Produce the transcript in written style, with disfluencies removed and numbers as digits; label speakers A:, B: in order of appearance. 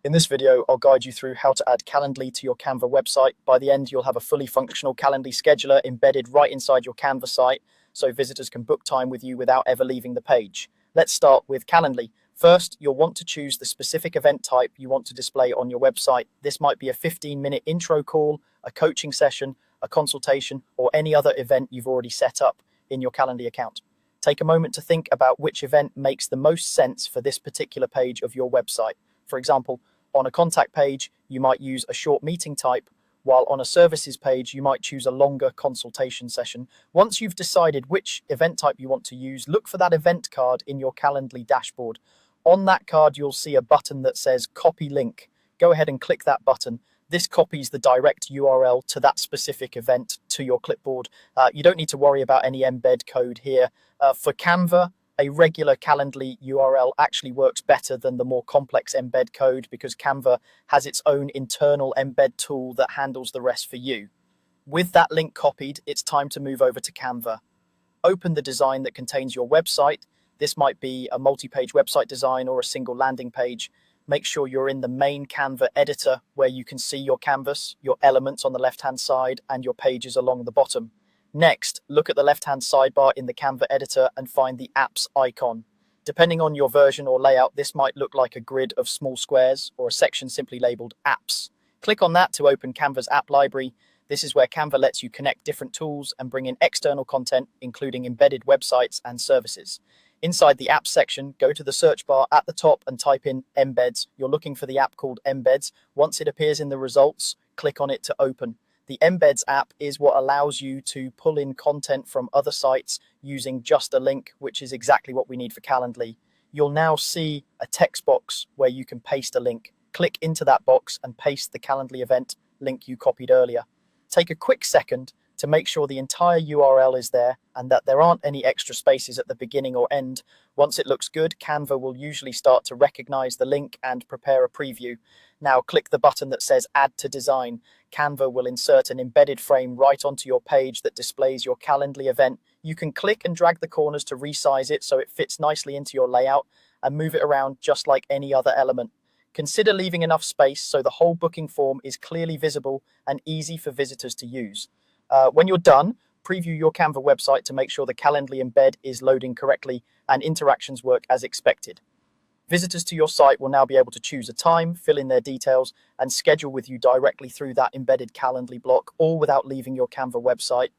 A: In this video, I'll guide you through how to add Calendly to your Canva website. By the end, you'll have a fully functional Calendly scheduler embedded right inside your Canva site, so visitors can book time with you without ever leaving the page. Let's start with Calendly. First, you'll want to choose the specific event type you want to display on your website. This might be a 15-minute intro call, a coaching session, a consultation, or any other event you've already set up in your Calendly account. Take a moment to think about which event makes the most sense for this particular page of your website. For example, on a contact page, you might use a short meeting type, while on a services page, you might choose a longer consultation session. Once you've decided which event type you want to use, look for that event card in your Calendly dashboard. On that card, you'll see a button that says Copy Link. Go ahead and click that button. This copies the direct URL to that specific event to your clipboard. You don't need to worry about any embed code here. For Canva, a regular Calendly URL actually works better than the more complex embed code because Canva has its own internal embed tool that handles the rest for you. With that link copied, it's time to move over to Canva. Open the design that contains your website. This might be a multi-page website design or a single landing page. Make sure you're in the main Canva editor where you can see your canvas, your elements on the left-hand side, and your pages along the bottom. Next, look at the left-hand sidebar in the Canva editor and find the apps icon. Depending on your version or layout, this might look like a grid of small squares or a section simply labeled apps. Click on that to open Canva's app library. This is where Canva lets you connect different tools and bring in external content, including embedded websites and services. Inside the apps section, go to the search bar at the top and type in Embeds. You're looking for the app called Embeds. Once it appears in the results, click on it to open. The Embeds app is what allows you to pull in content from other sites using just a link, which is exactly what we need for Calendly. You'll now see a text box where you can paste a link. Click into that box and paste the Calendly event link you copied earlier. Take a quick second to make sure the entire URL is there and that there aren't any extra spaces at the beginning or end. Once it looks good, Canva will usually start to recognize the link and prepare a preview. Now click the button that says Add to Design. Canva will insert an embedded frame right onto your page that displays your Calendly event. You can click and drag the corners to resize it so it fits nicely into your layout and move it around just like any other element. Consider leaving enough space so the whole booking form is clearly visible and easy for visitors to use. When you're done, preview your Canva website to make sure the Calendly embed is loading correctly and interactions work as expected. Visitors to your site will now be able to choose a time, fill in their details, and schedule with you directly through that embedded Calendly block, all without leaving your Canva website.